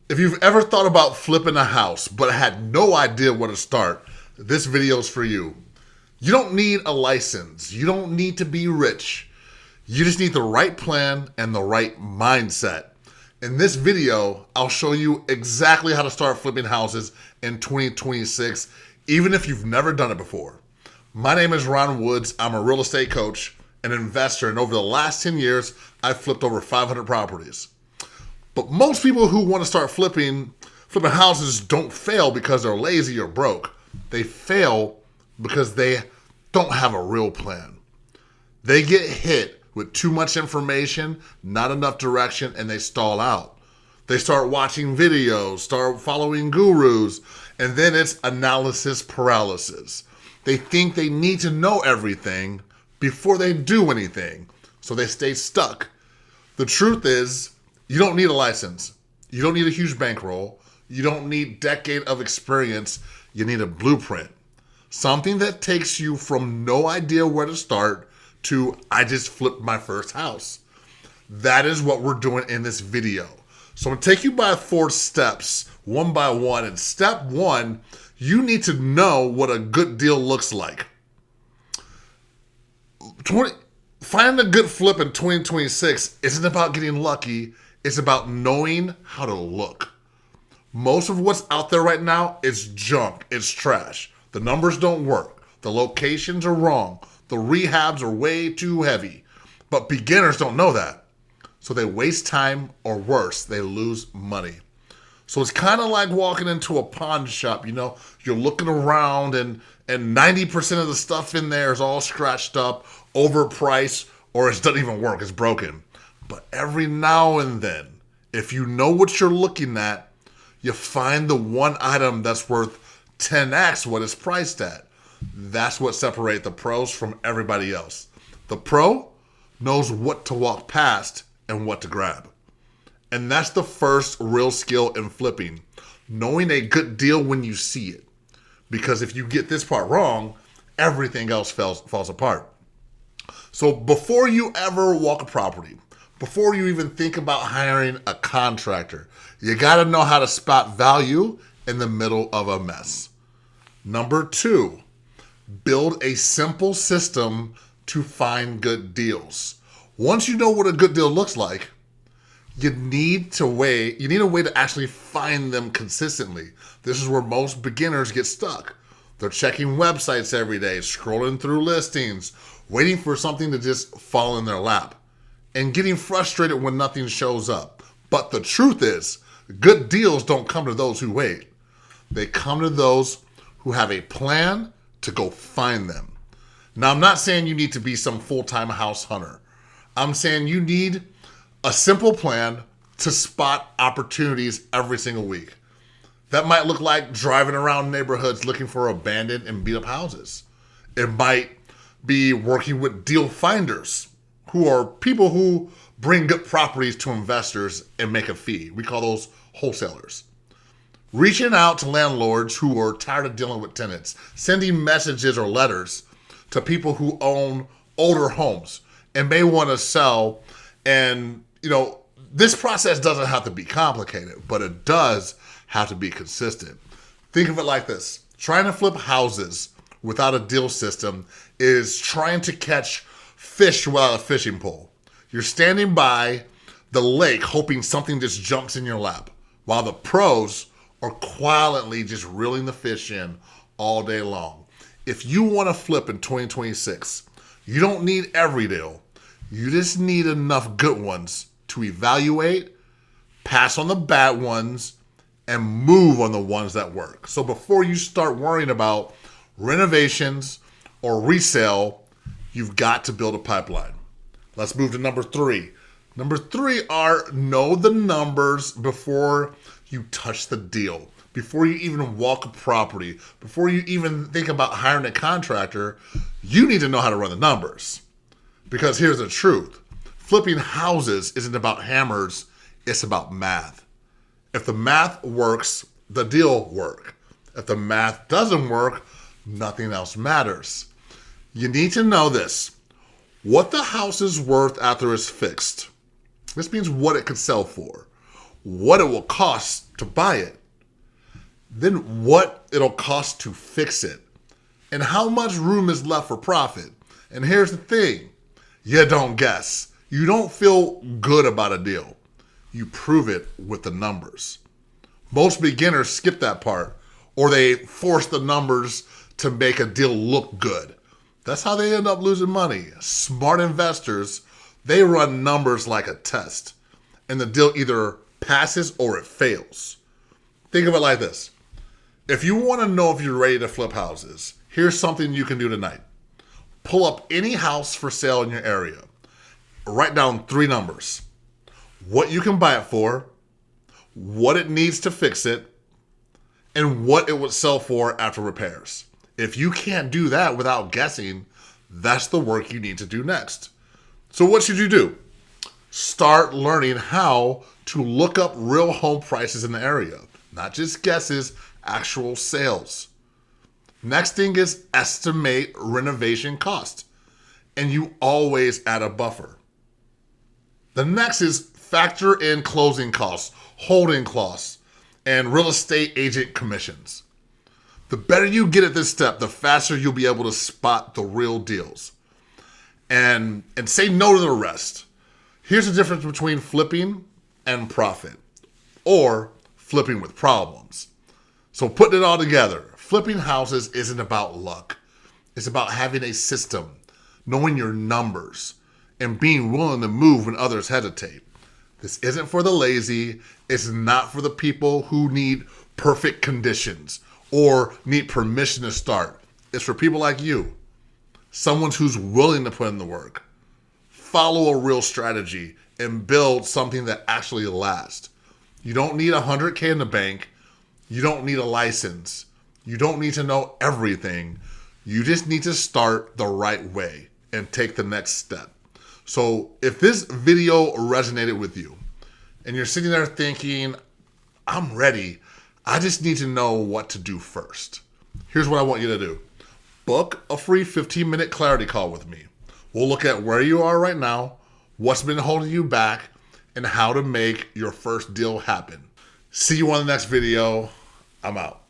If you've ever thought about flipping a house but had no idea where to start, this video is for you. You don't need a license. You don't need to be rich. You just need the right plan and the right mindset. In this video, I'll show you exactly how to start flipping houses in 2026, even if you've never done it before. My name is Ron Woods. I'm a real estate coach, an investor, and over the last 10 years, I've flipped over 500 properties. But most people who want to start flipping houses don't fail because they're lazy or broke. They fail because they don't have a real plan. They get hit with too much information, not enough direction, and they stall out. They start watching videos, start following gurus, and then it's analysis paralysis. They think they need to know everything before they do anything, so they stay stuck. The truth is, you don't need a license. You don't need a huge bankroll. You don't need decade of experience. You need a blueprint. Something that takes you from no idea where to start to I just flipped my first house. That is what we're doing in this video. So I'm going to take you by 4 steps, one by one. And step 1, you need to know what a good deal looks like. Finding a good flip in 2026 isn't about getting lucky. It's about knowing how to look. Most of what's out there right now is junk. It's trash. The numbers don't work. The locations are wrong. The rehabs are way too heavy. But beginners don't know that. So they waste time, or worse, they lose money. So it's kind of like walking into a pawn shop. You know, you're looking around and 90% of the stuff in there is all scratched up, overpriced, or it doesn't even work. It's broken. But every now and then, if you know what you're looking at, you find the one item that's worth 10x what it's priced at. That's what separates the pros from everybody else. The pro knows what to walk past and what to grab. And that's the first real skill in flipping, knowing a good deal when you see it. Because if you get this part wrong, everything else falls apart. So before you ever walk a property, before you even think about hiring a contractor, you got to know how to spot value in the middle of a mess. Number 2, build a simple system to find good deals. Once you know what a good deal looks like, you need a way to actually find them consistently. This is where most beginners get stuck. They're checking websites every day, scrolling through listings, waiting for something to just fall in their lap, and getting frustrated when nothing shows up. But the truth is, good deals don't come to those who wait. They come to those who have a plan to go find them. Now, I'm not saying you need to be some full-time house hunter. I'm saying you need a simple plan to spot opportunities every single week. That might look like driving around neighborhoods looking for abandoned and beat-up houses. It might be working with deal finders, who are people who bring good properties to investors and make a fee. We call those wholesalers. Reaching out to landlords who are tired of dealing with tenants, sending messages or letters to people who own older homes and may want to sell. And, this process doesn't have to be complicated, but it does have to be consistent. Think of it like this. Trying to flip houses without a deal system is trying to catch fish without a fishing pole. You're standing by the lake hoping something just jumps in your lap, while the pros are quietly just reeling the fish in all day long. If you want to flip in 2026, you don't need every deal. You just need enough good ones to evaluate, pass on the bad ones, and move on the ones that work. So before you start worrying about renovations or resale, you've got to build a pipeline. Let's move to number 3. Number 3 are know the numbers before you touch the deal. Before you even walk a property, before you even think about hiring a contractor, you need to know how to run the numbers. Because here's the truth. Flipping houses isn't about hammers, it's about math. If the math works, the deal works. If the math doesn't work, nothing else matters. You need to know this. What the house is worth after it's fixed. This means what it could sell for. what it will cost to buy it, then what it'll cost to fix it, and how much room is left for profit. And here's the thing, you don't guess. You don't feel good about a deal. You prove it with the numbers. Most beginners skip that part, or they force the numbers to make a deal look good. That's how they end up losing money. Smart investors, they run numbers like a test, and the deal either passes or it fails. Think of it like this. If you want to know if you're ready to flip houses, here's something you can do tonight. Pull up any house for sale in your area. Write down 3 numbers. What you can buy it for, what it needs to fix it, and what it would sell for after repairs. If you can't do that without guessing, that's the work you need to do next. So what should you do? Start learning how to look up real home prices in the area. Not just guesses, actual sales. Next thing is estimate renovation cost. And you always add a buffer. The next is factor in closing costs, holding costs, and real estate agent commissions. The better you get at this step, the faster you'll be able to spot the real deals. And say no to the rest. Here's the difference between flipping and profit, or flipping with problems. So putting it all together, flipping houses isn't about luck. It's about having a system, knowing your numbers, and being willing to move when others hesitate. This isn't for the lazy. It's not for the people who need perfect conditions or need permission to start. It's for people like you, someone who's willing to put in the work. Follow a real strategy and build something that actually lasts. You don't need $100K in the bank. You don't need a license. You don't need to know everything. You just need to start the right way and take the next step. So if this video resonated with you and you're sitting there thinking, I'm ready, I just need to know what to do first. Here's what I want you to do. Book a free 15-minute clarity call with me. We'll look at where you are right now, what's been holding you back, and how to make your first deal happen. See you on the next video. I'm out.